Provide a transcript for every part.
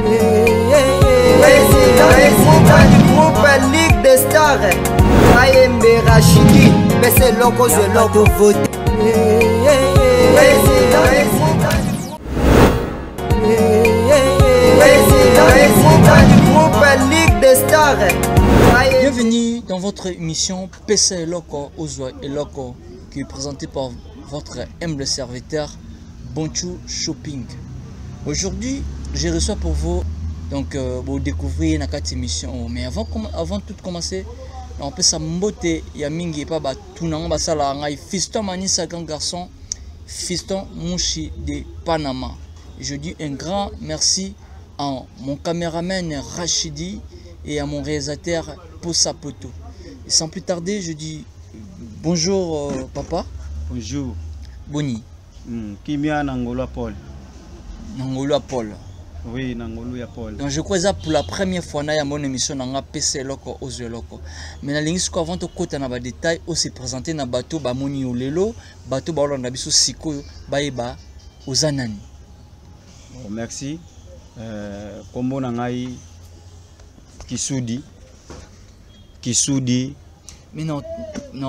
Président du groupe Ligue des Stars, Ayembe Rachidi, mais c'est loco, c'est loco vote. Président du groupe Ligue des Stars. Bienvenue dans votre émission PC Loco, Ozoa et Loco, qui est présentée par votre humble serviteur Bonchou Shopping. Aujourd'hui, je reçois pour vous donc vous découvrir cette émission. Mais avant tout commencer, on peut s'embotter Yamingi pas tout nan basala ngai fiston Manissa grand garçon, fiston Mouchi de Panama. Je dis un grand merci à mon caméraman Rachidi et à mon réalisateur Posa Poto. Et sans plus tarder, je dis bonjour papa. Bonjour. Boni. Kimia Nangolo Paul. Nangolo Paul. Oui, Nangolo Paul. Donc je crois que pour la première fois dans mon émission dans PC Loco Ozo Loco. Mais la ligne avant de côté na ba détail aussi présenté na bateau ba moni olelo, bateau ba olanda biso siko ba eba ozanani. Merci. Kombo na ngai Kisudi. Mais non,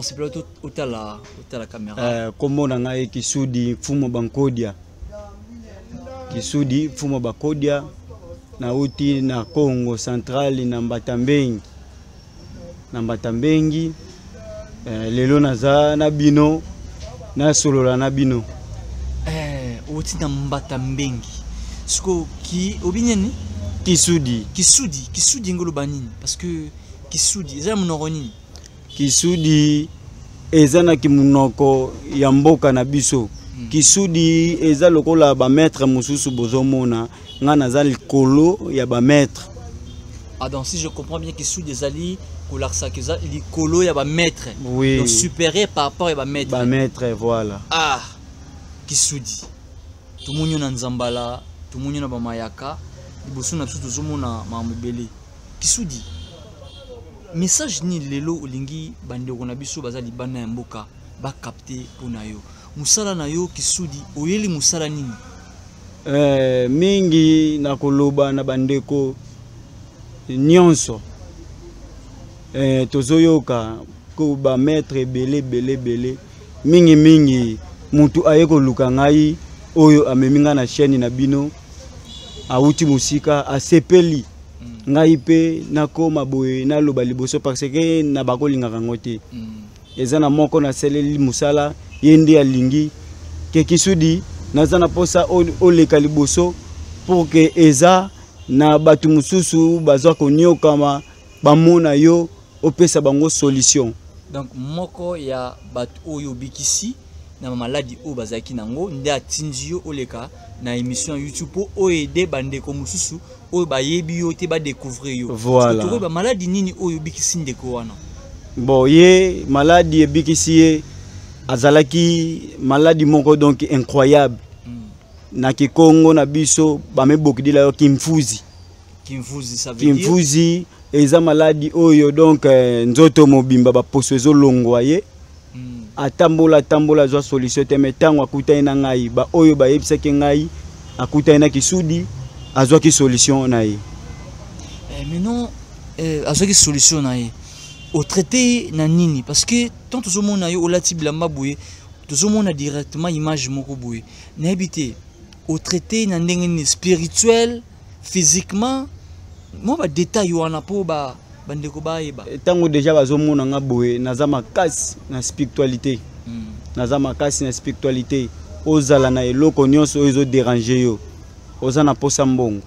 c'est plutôt au la caméra. Kombo na ngai Kisudi Fumo Bankodia. Kisudi Fumo Bakodia na uti na Congo Central na Mbatambengi. Lelo naza na bino na solola na bino. Uti na Mbatambengi. Siko ki obinyeni Kisudi ngolo banini parce que Kisudi eza munoko nini? Kisudi eza na kimunoko ya mboka na biso. Kisudi eza lokola ba maître mususu bozomona nga naza likolo ya ba maître. Ah donc si je comprends bien Kisudi ezali kolaksa keza likolo ya ba maître. Oui. Donc supérieur par rapport à ba maître. Ba maître voilà. Ah Kisudi. Tumunyo na Nzambala, tumunyo na ba mayaka, liboso na tutu zomona mamubele. Kisudi. Message ni lelo olingi bande ko na biso bazali bana ya mboka ba capter pona yo. Musala na yo Kisudi oyeli musala nini? Mingi na koloba na bandeko nyonso. Tozoyoka ko ba maître belé mingi mutu ayeko luka ngai oyo ameminga na chaîne na bino auti musika asepeli ngai pe nakoma boye na loba liboso parce que na bakolinga ngote eza na moko na seleli musala yende alingi ke Kisudi naza na posa oleka liboso pour que eza na batu mususu bazwa konyoka bamona yo opesa bango solution. Donc moko ya batu oyo bikisi na maladie o bazaki nango nde atinzi yo oleka na émission YouTube o aider bande ko mususu o bayebi yo te ba découvrir yo. Voilà. To ba maladie nini oyo bikisi ndeko wana? Bon ye maladie bikisi ye azalaki maladie moko donc incroyable. Na ki Congo na biso ba mebokidi la yo kimfuzi. Kimfuzi ça veut dire kimfuzi eza maladie oyo donc nzoto mobimba ba poso ezo longwaye. Atambola zwa solution te metango akutai na ngai ba oyo ba yebisaki ngai akutai na Kisudi azwa ki solution na ye. Mais non azwa ki solution na ye. Au traité na nini parce que tant tout monde na yo olati bilamba boye tout monde directement image moko boye. Na habité au traité na ndenge spirituel, physiquement moi ba détail wana po ba bandeko baeba tango déjà bazomona nga boye naza makasi na spiritualité. Naza makasi na spiritualité ozala na eloko nyonso ezo déranger yo. Oza na posa mbongo,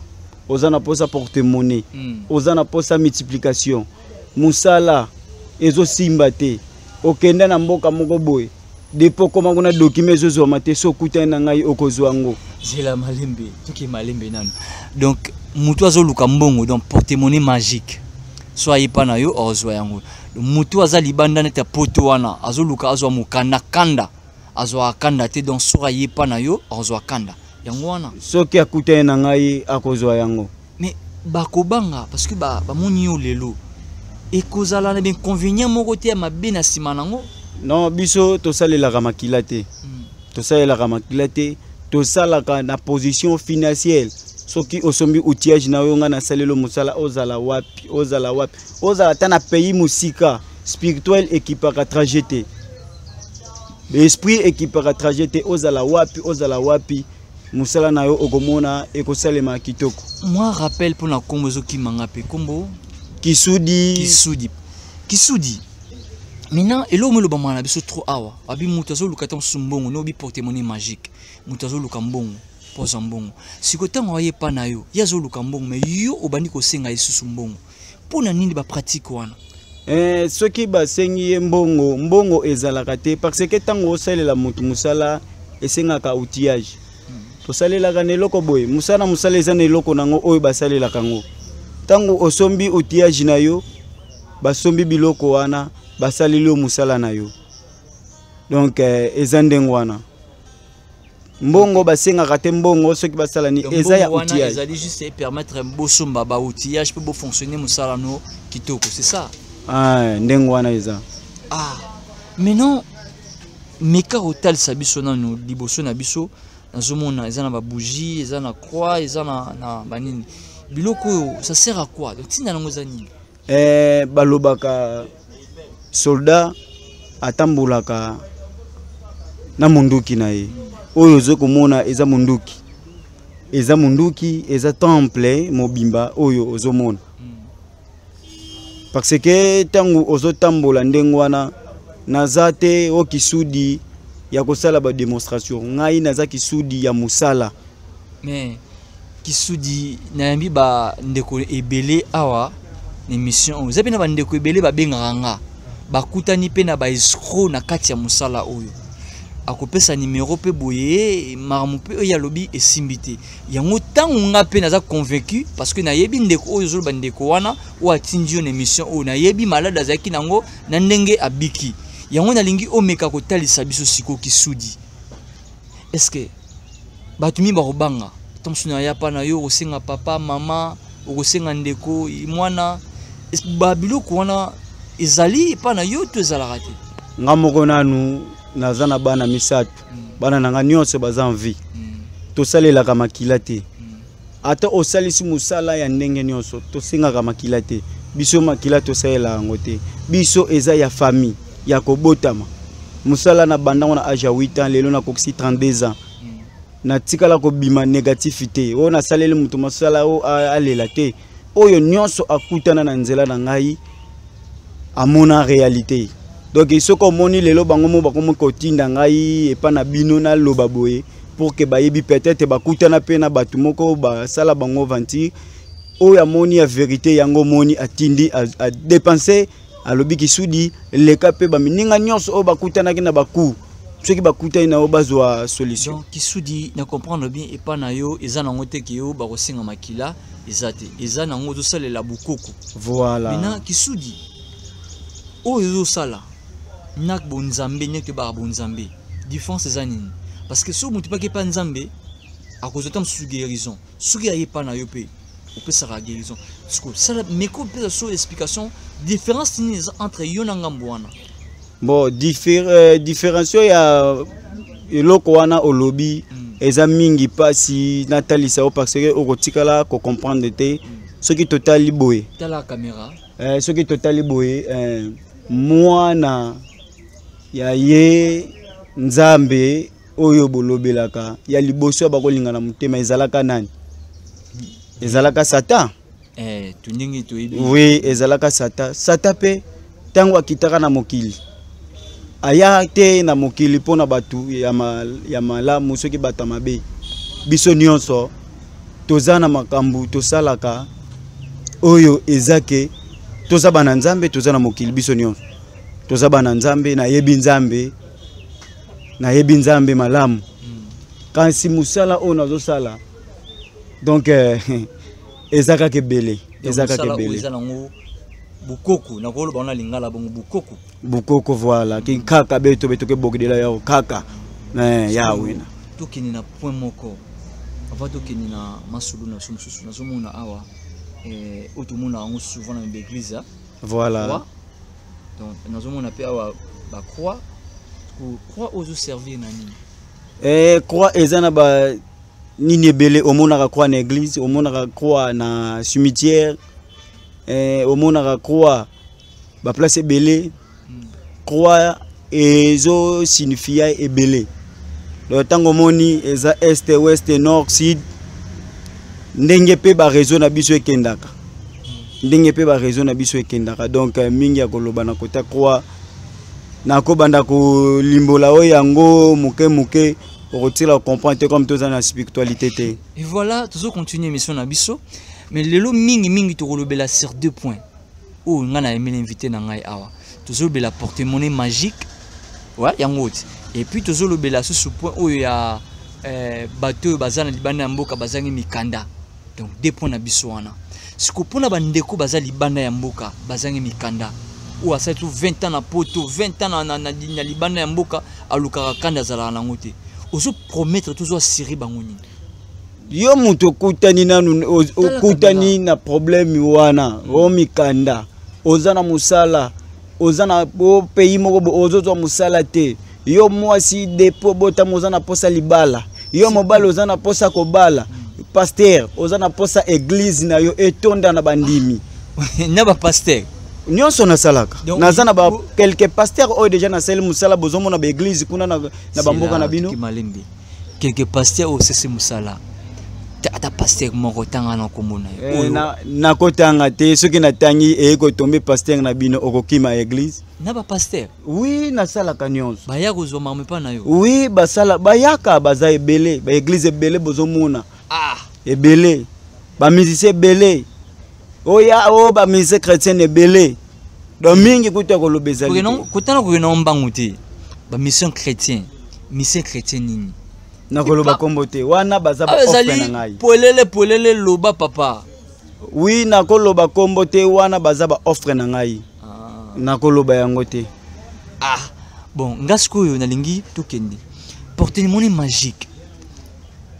oza na posa porte-monnaie, oza na posa multiplication. Musala ezo simba te. Okenda na mboka moko boye depo koma kuna document ezo mate so kuta na ngai okozwa ngo. Zela malembe, tuki malembe nanu. Donc mutu azoluka mbongo donc porte-monnaie magique. Soit ipana yo ozwa yango. Mutu azali banda neta poto wana azoluka azwa mukanda kanda azwa kanda te donc sura ipana yo ozwa kanda yango wana soki akuta na ngai akozwa yango. Mais bakobanga parce que ba moni yo lelo ekozala na inconvénient moko te ma bena sima nango. Non biso to salela makila te. To salela makila te to salaka na position financière soki osombi outillage na yo nga na salelo musala ozala wapi ozala ta na pays musika spirituel équipaka trajet l'esprit équipaka trajet ozala wapi musala na yo okomona ekosalema kitoko. Moi rappelle pour na kombo zoki mangape kombo Kisudi. Maintenant, et là, on me le bamana biso trop awa. Abi mutazo lukata sumbongo, no bi porte-monnaie magique. Mutazo lukambongo, posa mbongo. Si ko tango aye pa na yo, yazo lukambongo, mais yo obandi ko senga yesu sumbongo. Pona nini ba pratique wana? Soki ba sengi mbongo ezalaka te parce que tango osalela mutu musala esengaka outillage. Tosalelaka ne loko boy, musala eza ne loko nango oyo basalelaka ngo. Tango osombi outillage na yo, basombi biloko wana basaleli o musala na yo. Donc ezandeng wana mbongo basengaka te mbongo soki basala ni eza ya outillage. Ezali juste permettre bosomba ba outillage peut fonctionner musala no kitoko, c'est ça? Ah, ndeng wana eza. Ah, maintenant meka hotel sabiso na no liboso na biso nazomona eza na ba bougie, eza na croix, eza na banini. Biloko ça sert à quoi? Donc tina nango za nini? Balobaka soldat atambulaka na munduki na ye. Oyo ozokomona eza munduki. Eza temple mobimba oyo ozomona. Parce que tangu ozotambola ndengo wana nazate o Kisudi ya kosala ba démonstration. Ngai naza Kisudi ya musala. Mais Kisudi na ba ndeko ebele awa ni mission. Vous avez na ba ndeko ebele ba benganga. Bakutani pe na ba escroc na kati ya musala oyo. Akopesa numéro pe boye marmu pe ya lobi esimbité. Yango tangu nga pe naza convaincu parce que na yebi ndeko oyo zo ba ndeko wana o atindio na mission o na yebi malade azaki nango na ndenge abiki. Yango na lingi omeka ko talisa biso siko Kisudi. Est-ce que batumi ba robanga tomsuna ya pa na yo osenga papa mama osenga ndeko mwana babiloko wana ezali pa na yo to ezalaka te? Ngamoko nanu naza na bana misatu bana nanga nyonso baza en vie tosalelaka makila te ata osalisi musala ya ndenge nyonso tosengaka makila te biso makila tosalela yango te biso eza ya famille ya kobotama musala na bandango na âge ya 8 ans lelo na koksi 32 ans na tikala ko bima négativité o na saleli mutu musala o alela te oyo nyonso akutana na nzela na ngai amona réalité. Donc il faut qu'on moni lelo bango mo bakomo kotinda ngai epa na bino na loba boye pour que bayebi peut-être bakutana pe na batu moko ba sala bango vanti o ya moni ya vérité yango moni atindi a dépenser a lobi Kisudi le kapé ba mininga nyonso o bakutana na baku ceux qui bakutana na o bazwa solution. Donc Kisudi na comprendre bien epa na yo eza na ngote ki yo ba kosenga makila ezate eza na ngoto salela bukoko. Voilà. Maintenant Kisudi o yo sala nak bon nzambe nek te ba bon nzambe différence c'est nini parce que si mutu pa ke pa nzambe à cause de temps sous guérison soki aye pa na yo pe on peut ça guérison parce que ça mais ko peut sur explication différence ni entre yo na ngambo wana bon différence ya eloko wana olobi eza mingi pasi natalisa parce que okotikala ko comprendre te soki totali boye tala caméra soki totali boye mwana ya ye nzambe oyo bolobelaka ya liboso bakolingana mutema ezalaka nani? Ezalaka Satan. Tuningi to ibi. Oui, ezalaka Satan pe tango akitaka na mokili aya te na mokili pona batu ya malamu soki batamabe biso nyonso tozana makambu tosalaka oyo ezake toza bana nzambe tozana mokili biso nyonso toza bana nzambe na yebi nzambe malamu kasi musala o nazo sala donc ezaka kebele bukoko na kolo bana lingala bongo bukoko voilà ki kaka beto ke bokidela yao kaka ya wina tokini na point moko avant tokini na masulu na sumususu nazomona awa otomona ngo souvent na l'église voilà donc nazomona pe awa ba croix aux servir nani croix ezana ba nini ebele omonaka croix na église, omonaka croix na cimetière, omonaka croix ba place ebele. Croix ezo signifie ebele. Donc tango moni eza est, ouest, nord, sud. Ndenge pe ba réseau na biso ekendaka. Ndenge pe ba réseau na biso ekendaka. Donc mingi ya koloba na kota croix na ko banda ko limbola o yango muke muke pour comprendre comme tous dans la spiritualité. Et voilà, toujours continuer mission na biso. Mais lelo mingi to kolobela sur 2 points. Oh, ngana aimé l'invité na ngai awa. Toujours la porte-monnaie magique. Ouais, yango. Et puis toujours le bela sous point où il y a bateau bazana libana mboka bazangi mikanda. Donc 2 points na biso wana. Siko pona bandeko bazali libana ya mboka bazangi mikanda. Ou asa tout 20 ans na poto, 20 ans na libana ya mboka alukaka kanda zala na ngote. Ozo promettre toujours siri bangoni. Yo muto kutani nanu okutani na problème wana o mikanda. Ozana musala, ozana po pays moko ozozo musala te. Yo mwasi depo bota mozana posa libala. Yo mobala ozana posa kobala. Pasteur ozana posa église na yo etonda na bandimi. Na ba pasteur. Nyonso na salaka. Nazana ba quelques pasteurs o déjà na sel musala bozomo na ba église kuna na bamboka na bino. Quelques pasteurs o sese musala. Ta pasteur moko tanga na komona yo. Na kotanga te soki na tangi e ko tomber pasteur na bino okokima église. Na ba pasteur. Oui, na sala kanyonso. Ba ya kozoma me pa na yo. Oui, ba sala ba yaka baza ebele, ba église ebele bozomona. Ah, ebele. Ba musicien ebele. Oya o ba musicien chrétien ebele. Do mingi kuta ko lobezali. Non, kotana ko na mbangu te. Ba mission chrétien nini. Na koloba kombo te wana baza ba offre na ngai. Polele loba papa. Oui, na koloba kombo te wana baza ba offre na ngai. Na koloba yango te. Ah, bon, ngasko yo nalingi tokendi. Porte-monnaie magique.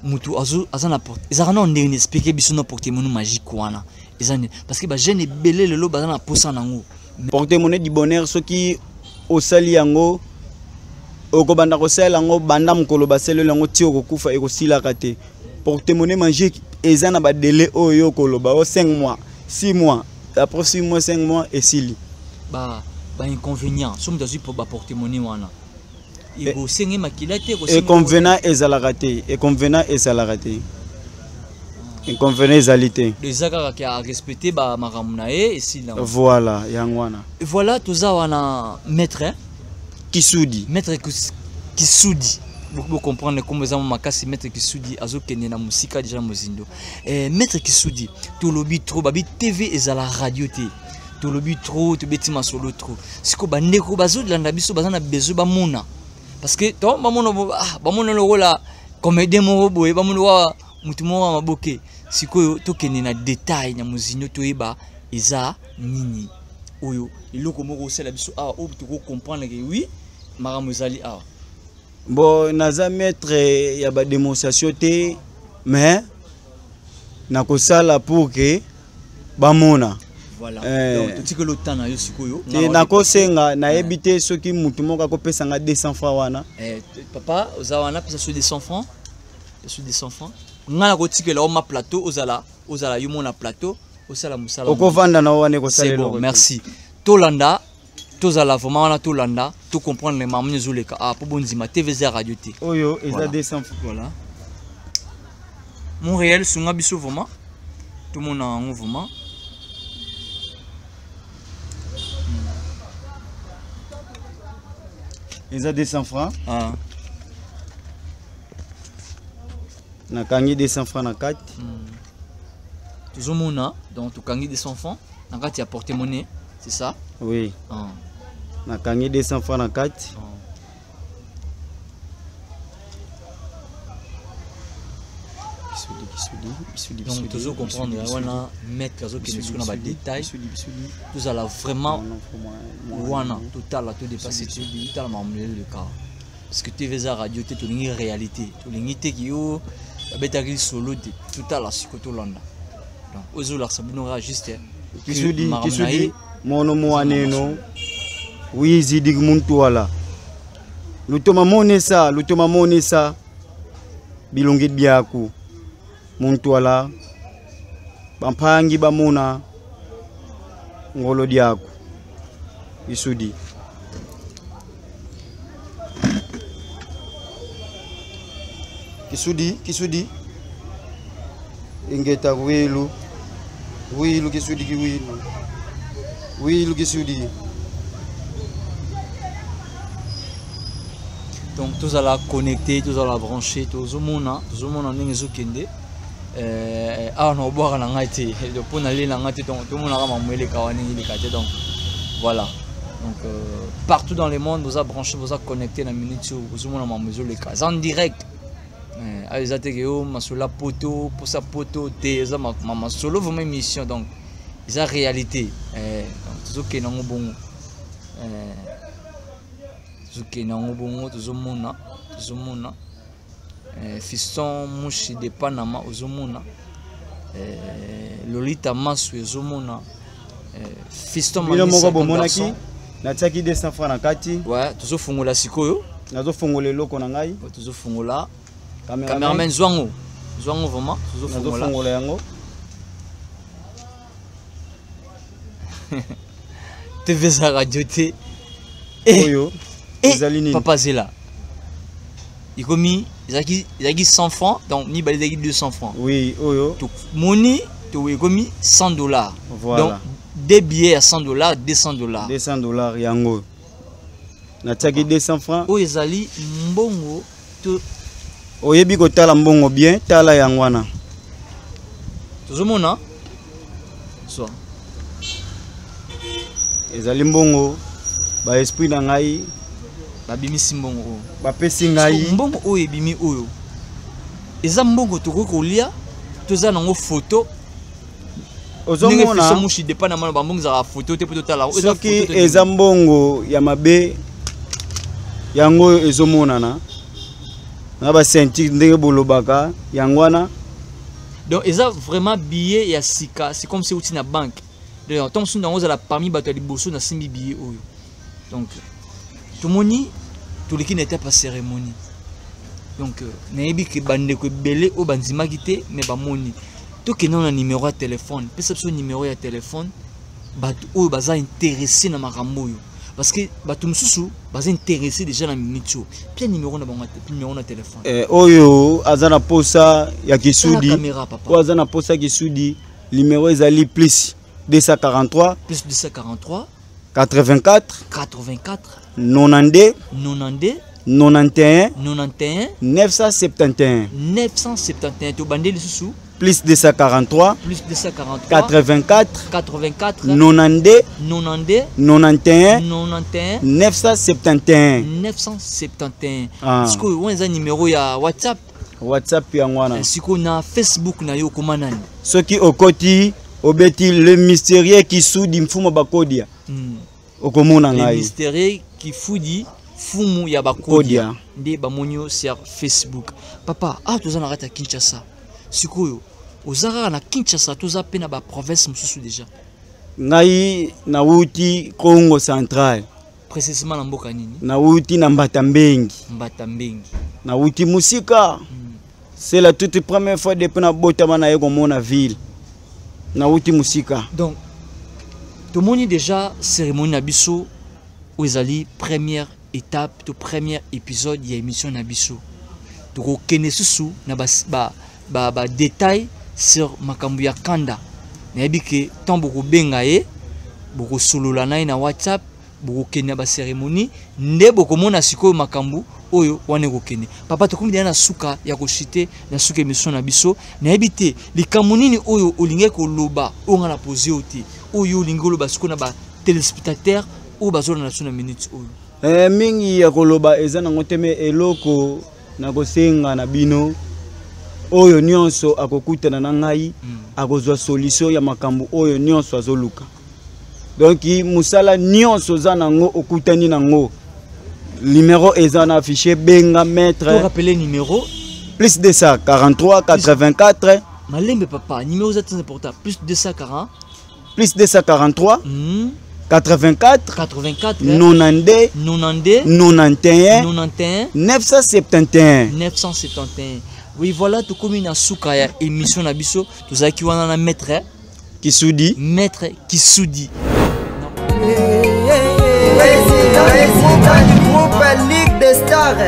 Mutu azana porte. Ezana ndenge expliquer biso na porte-monnaie magique wana. Ezana parce que ba jeune belé le loba na posa nango. Porte-monnaie du bonheur soki osali yango okobanda kosala yango banda mukolo baselo yango ti okokufa ekosilaka te. Porte-monnaie magique ezana ba délai oyo koloba o 5 mois, 6 mois, après 6 mois, 5 mois esili. Ba inconvénient somme d'azu pour ba porte-monnaie wana. Ego sengi makila te ko inconvénient ezalaka te, inconvénient ezalaka te. Inconvénient ezalité. Les akaka qui a respecté ba makamuna e esila. Voilà, yangwana. Et voilà toza wana maître Kisudi. Maître Kisudi. Vous comprenez comment ça m'a cassé maître Kisudi azo kene na musika déjà mozindo. Maître Kisudi, to lobby trop babi TV ezala radio te. To lobby trop, to beti masolo trop. Siko bandeko bazo landa biso bazana bezo ba mona. Parce que to ba mona ba mona le rola comédien mo boye ba mona wa mutu mo wa maboke. Siko to kene na détail na mozindo to eba eza nini. Oyo iloko moko sala biso o to comprendre que oui maramozali bon naza maître ya ba démonstration te mais na kosala pour que bamona voilà donc tu que le temps na yo sikoyo na kosenga na ebité soki mutu moko akopesa nga 200 francs wana papa ozawana pesa sur 200 francs sur 200 francs ngana ko tikela o ma plateau ozala yo mona plateau osala musala okovanda na wane ko salela. C'est bon, merci. Tolanda tozala vraiment na tolanda to comprendre les mamans zoleka pour bonzima TVZ radio T. Oyo eza 200 francs. Voilà. Montréal sunga biso vraiment tout le monde en mouvement. Eza 200 francs. Ah. Na kangi 200 francs na 4. Toujours mona donc to kangi 200 francs na 4 ya porte-monnaie, c'est ça? Oui. Ah. Na kangi 200 francs na 4. Donc toujours comprendre wana mettre zo qui nous na détail tout ça là vraiment wana total là tout dépasser total mamle le cas parce que TVZ radio te to lingi réalité to lingi te ki yo betaki solo te total là sikoto landa donc ozola sabino juste kisudi mono moaneno wizi dig muntu wala lutoma monesa bilongi biaku muntu ala bampangi bamona ngolo diako isudi kisudi ingeta wilu kisudi ki wilu kisudi. Donc tous à la connecter, tous à la brancher, tous au monde en est kende. Ah non boire la ngati, de pour aller la ngati donc tout le monde a ramené les kawani les kate donc voilà. Donc partout dans le monde vous a branché, vous a connecté la minute sur tout le monde a ramené les cas en direct. Ah ils atterrent ma sur la poteau pour sa poteau des ma solo vraiment émission donc ils a réalité. Donc tout ce qui est dans le bon. Zuki na ngobongo tuzomona fiston mushi de Panama ozomona Lolita Masu ozomona fiston moko bomona ki na tsaki 200 francs na kati ouais tuzofungola sikoyo nazofungola eloko na ngai tuzofungola cameraman zwango vraiment tuzofungola yango TV za radio te oyo Papa Zela. Il commis 100 francs, donc ni balé 200 francs. Oui, oyo. Donc money, tu commis $100. Voilà. Donc des billets à $100, $200. $200 yango. Na tsaki 200 francs. O ezali mbongo to oyebi ko tala mbongo bien, tala yangwana. Tozomona. So. Ezali mbongo ba esprit na ngai babimisi mbongo bapesi ngai mbongo oyo ebimi oyo eza mbongo tokoki kolia toza nango photo ozomona so mushi de Panama bambongo za photo te poto tala soki eza mbongo ya mabe yango ezomonana na ba sentir ndenge bolobaka yangwana donc eza vraiment billet ya sika c'est comme si uti na banque donc tant que nous avons parmi bato ya liboso na simbi billet oyo. Donc tout le monde tout le qui n'était pas cérémonie. Donc nayebi ke bande ko belé o banzima kité mais ba moni to ke non numéro de téléphone perception numéro de téléphone bato o baza intéressé na makambo yo parce que bato mususu baza intéressé déjà na minute puis numéro na bango numéro na téléphone oyo azana posa ya kisudi o azana posa kisudi numéro ezali plus 243 plus 243 84 92 91 971 971 to bandeli susu plus 243 84 92 91 971 siko wonza numéro ya WhatsApp ya ngwana siko na Facebook na yo komanani soki okoti obeti le mystérieux qui soudi mfumo bakodia okomona ngai le mystérieux qui foudi fumu ya bakodia nde bamonyo sur Facebook papa tozana rata Kinshasa sikoyo ozara na Kinshasa toza pe na ba province mususu déjà ngai na wuti Congo central précisément na mboka nini na wuti na Mbatambengi na wuti musika c'est la toute première fois depuis na botama na yeko mona ville na wuti musika. Donc tout le monde déjà cérémonie nabiso où ezali première étape to premier épisode ya émission nabiso to kenesusu na ba détail sur makambu ya kanda na yebike tant beaucoup bengaye beaucoup solola na WhatsApp beaucoup kenya ba cérémonie nde beaucoup mona sikoyo makambu oyo wane kokene papa to kombi na suka ya koshite na suka émission na biso na yebite likambo nini oyo olinge ko loba onga na poser oti oyo olingo loba siko na ba téléspectateur o bazona na suna minute oyo mingi ya koloba eza na ngoteme eloko na kosenga na bino oyo nyonso akokutana na ngai akozwa solution ya makambo oyo nyonso azoluka donc musala nyonso za nango okutani nango numéro eza na affiché benga maître pour rappeler numéro plus 243 84 malembe papa numéro est très important plus 240 plus 243 84 92 91 971 Oui, voilà, tout comme une souka ya émission na biso, tout qui wana na maître Kisudi. maître Kisudi. Président du groupe Ligue des Stars,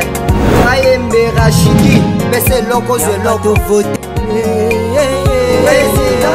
KMB Rachidi, mais c'est loco, c'est loco. Président